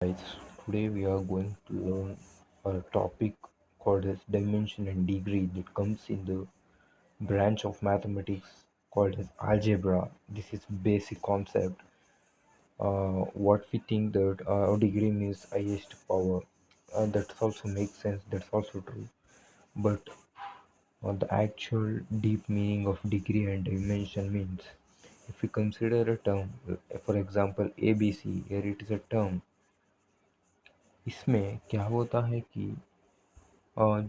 Guys, today we are going to learn a topic called as dimension and degree that comes in the branch of mathematics called as algebra. This is basic concept. What we think that degree means highest power. That also makes sense. That's also true. But the actual deep meaning of degree and dimension means if we consider a term, for example ABC, here it is a term. इसमें क्या होता है कि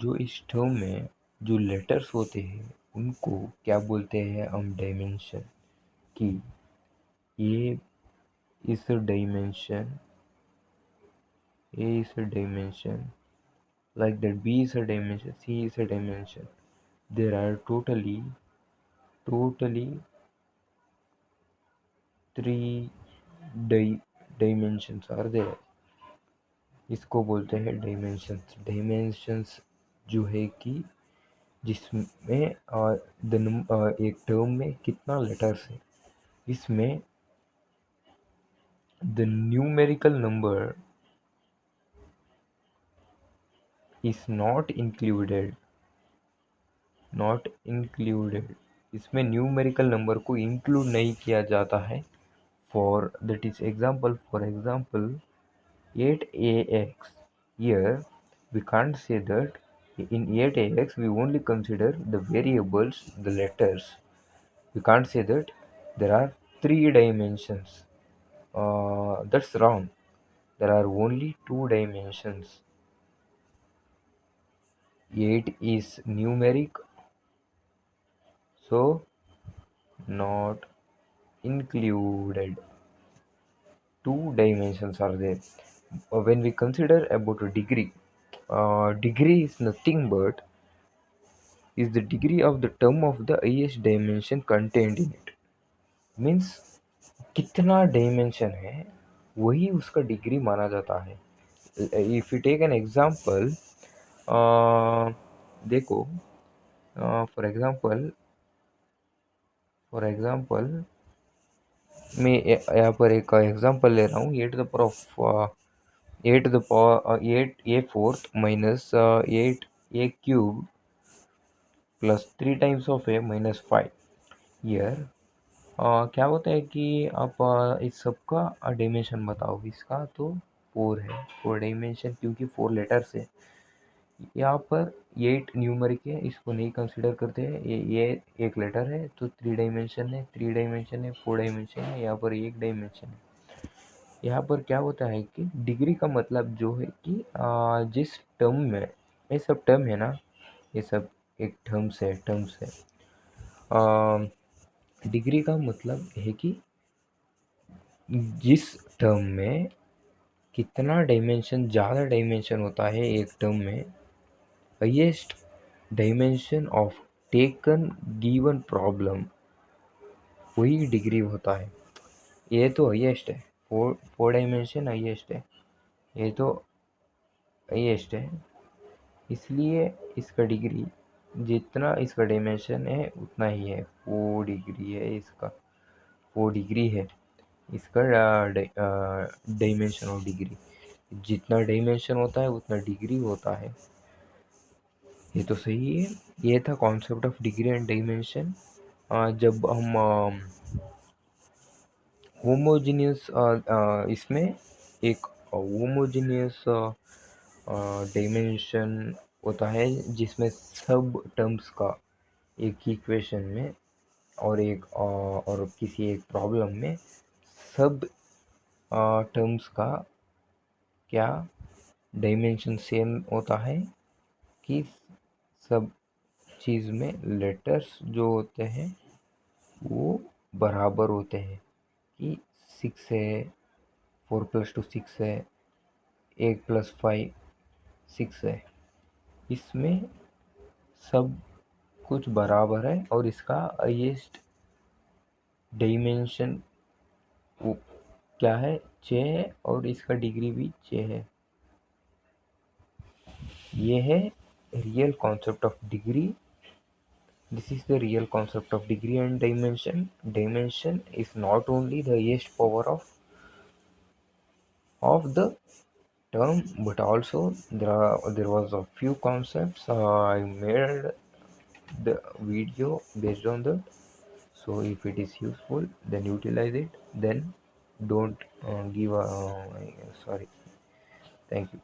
जो इस term में जो letters होते हैं उनको क्या बोलते हैं हम डायमेंशन कि ये इस dimension A is a dimension like that b is a dimension, c is a dimension. There are totally three dimensions are there. इसको बोलते हैं डायमेंशंस। डायमेंशंस जो है कि जिसमें एक टर्म में कितना लेटर्स है, इसमें the numerical number is not included। इसमें न्यूमेरिकल नंबर को इंक्लूड नहीं किया जाता है। For that is example, for example 8ax, here we can't say that in 8ax we only consider the variables, the letters. We can't say that there are three dimensions. That's wrong. There are only two dimensions. 8 is numeric, so not included. Two dimensions are there. When we consider about a degree, degree is nothing but is the degree of the term of the highest dimension contained in it. Means कितना dimension है वही उसका degree माना जाता है। If you take an example, देखो, for example मैं यहाँ पर एक एग्जांपल ले रहा हूँ। Eight a fourth minus eight a cube plus 3 times of a minus 5। ईयर क्या होता है कि आप इस सब का डायमेंशन बताओ। इसका तो 4 है, 4 डायमेंशन, क्योंकि 4 लेटर्स है। यहाँ पर 8 न्यूमरिक है, इसको नहीं कंसिडर करते हैं। ये एक लेटर है तो 3 डायमेंशन है, 3 डायमेंशन है, 4 डायमेंशन है, यहाँ पर एक डायमेंशन है। यहाँ पर क्या होता है कि डिग्री का मतलब जो है कि जिस टर्म में, ये सब टर्म है ना, ये सब एक टर्म्स है। डिग्री का मतलब है कि जिस टर्म में कितना डायमेंशन, ज़्यादा डायमेंशन होता है एक टर्म में, highest dimension of taken given problem, वही डिग्री होता है। ये तो हाईएस्ट है, फोर डायमेंशन हाईएस्ट है, ये तो हाईएस्ट है, इसलिए इसका डिग्री जितना इसका डायमेंशन है उतना ही है। 4 डिग्री है इसका, 4 डिग्री है इसका डायमेंशन ऑफ डिग्री। जितना डायमेंशन होता है उतना डिग्री होता है। ये तो सही है। ये था concept of degree and dimension. जब हम होमोजीनियस, इसमें एक होमोजीनियस डायमेंशन होता है जिसमें सब टर्म्स का एक ही इक्वेशन में और किसी एक प्रॉब्लम में सब टर्म्स का क्या डायमेंशन सेम होता है कि सब चीज़ में लेटर्स जो होते हैं वो बराबर होते हैं कि 6 है, 4 + 2 6 है, 8 + 5 6 है। इसमें सब कुछ बराबर है और इसका हाईएस्ट डायमेंशन वो क्या है, 6 है, और इसका डिग्री भी 6 है। ये है real concept of degree. This is the real concept of degree and dimension. Dimension is not only the highest power of of the term, but also there was a few concepts. I made the video based on that. So if it is useful, then utilize it. Then don't give a sorry. Thank you.